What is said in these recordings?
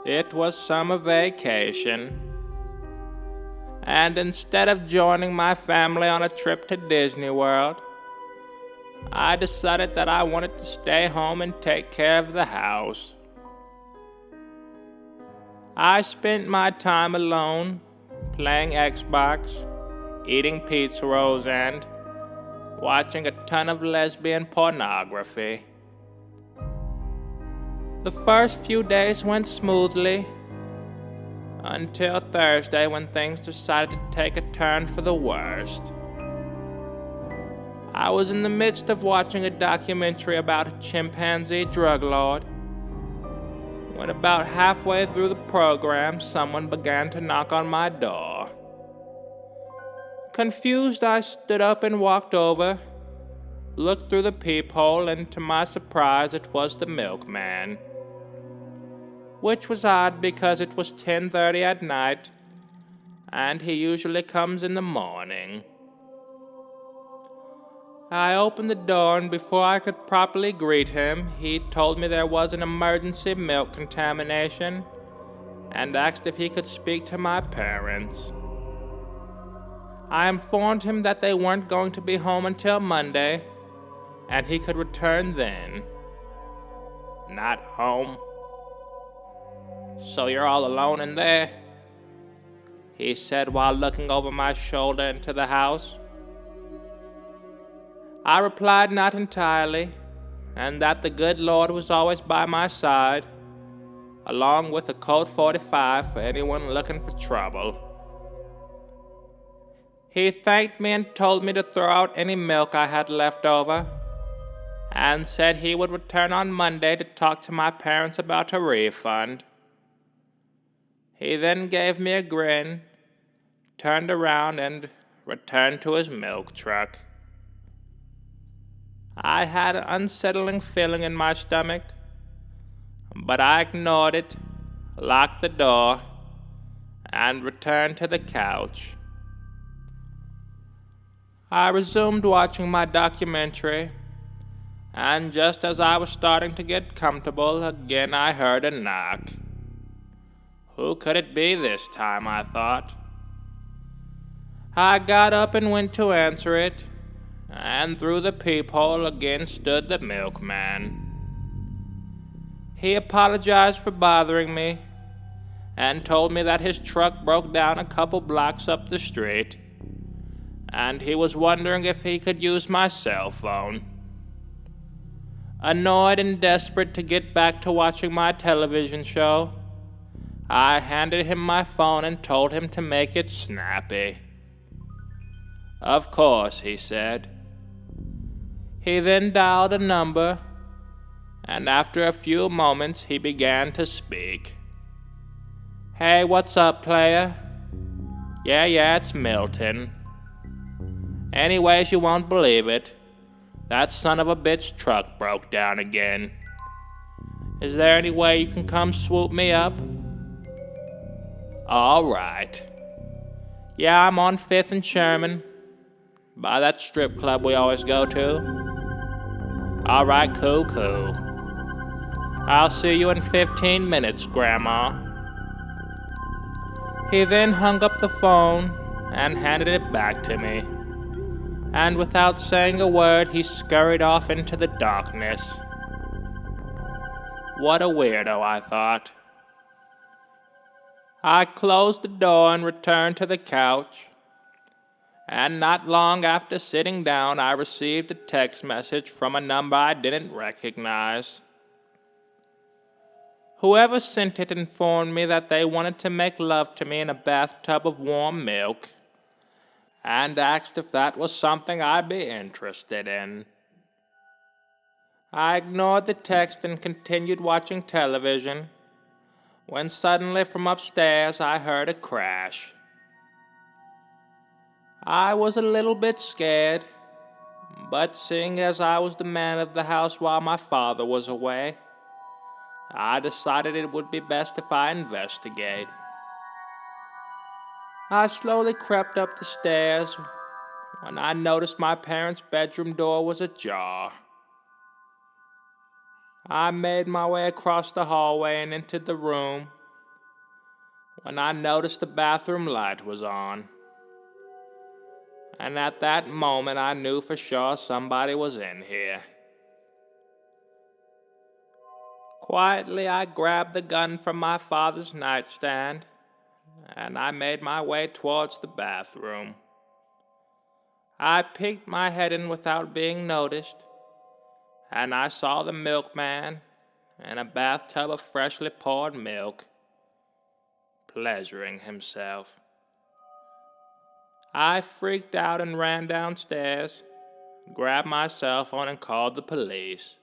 It was summer vacation, and instead of joining my family on a trip to Disney World, I decided that I wanted to stay home and take care of the house. I spent my time alone, playing Xbox, eating pizza rolls, and watching a ton of lesbian pornography. The first few days went smoothly, until Thursday when things decided to take a turn for the worst. I was in the midst of watching a documentary about a chimpanzee drug lord when about halfway through the program someone began to knock on my door. Confused, I stood up and walked over, looked through the peephole, and to my surprise it was the milkman. Which was odd because it was 10:30 at night, and he usually comes in the morning. I opened the door, and before I could properly greet him, he told me there was an emergency milk contamination and asked if he could speak to my parents. I informed him that they weren't going to be home until Monday, and he could return then. Not home? So you're all alone in there? He said while looking over my shoulder into the house. I replied not entirely, and that the good Lord was always by my side, along with a Colt 45 for anyone looking for trouble. He thanked me and told me to throw out any milk I had left over, and said he would return on Monday to talk to my parents about a refund. He then gave me a grin, turned around, and returned to his milk truck. I had an unsettling feeling in my stomach, but I ignored it, locked the door, and returned to the couch. I resumed watching my documentary, and just as I was starting to get comfortable, again I heard a knock. Who could it be this time, I thought. I got up and went to answer it, and through the peephole again stood the milkman. He apologized for bothering me, and told me that his truck broke down a couple blocks up the street, and he was wondering if he could use my cell phone. Annoyed and desperate to get back to watching my television show, I handed him my phone and told him to make it snappy. Of course, he said. He then dialed a number, and after a few moments he began to speak. Hey, what's up, player? Yeah, it's Milton. Anyways, you won't believe it. That son of a bitch truck broke down again. Is there any way you can come swoop me up? Alright. Yeah, I'm on 5th and Sherman, by that strip club we always go to. Alright, cool. I'll see you in 15 minutes, Grandma. He then hung up the phone and handed it back to me, and without saying a word, he scurried off into the darkness. What a weirdo, I thought. I closed the door and returned to the couch, and not long after sitting down, I received a text message from a number I didn't recognize. Whoever sent it informed me that they wanted to make love to me in a bathtub of warm milk, and asked if that was something I'd be interested in. I ignored the text and continued watching television, when suddenly from upstairs I heard a crash. I was a little bit scared, but seeing as I was the man of the house while my father was away, I decided it would be best if I investigate. I slowly crept up the stairs when I noticed my parents' bedroom door was ajar. I made my way across the hallway and entered the room, when I noticed the bathroom light was on. And at that moment I knew for sure somebody was in here. Quietly I grabbed the gun from my father's nightstand and I made my way towards the bathroom. I peeked my head in without being noticed, and I saw the milkman in a bathtub of freshly poured milk, pleasuring himself. I freaked out and ran downstairs, grabbed my cell phone and called the police.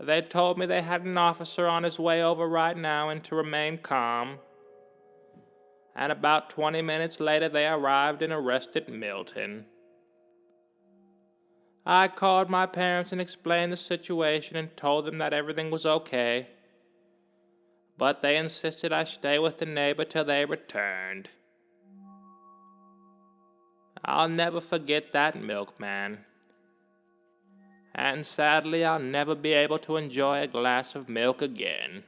They told me they had an officer on his way over right now and to remain calm. And about 20 minutes later they arrived and arrested Milton. I called my parents and explained the situation and told them that everything was okay. But they insisted I stay with the neighbor till they returned. I'll never forget that milkman. And sadly, I'll never be able to enjoy a glass of milk again.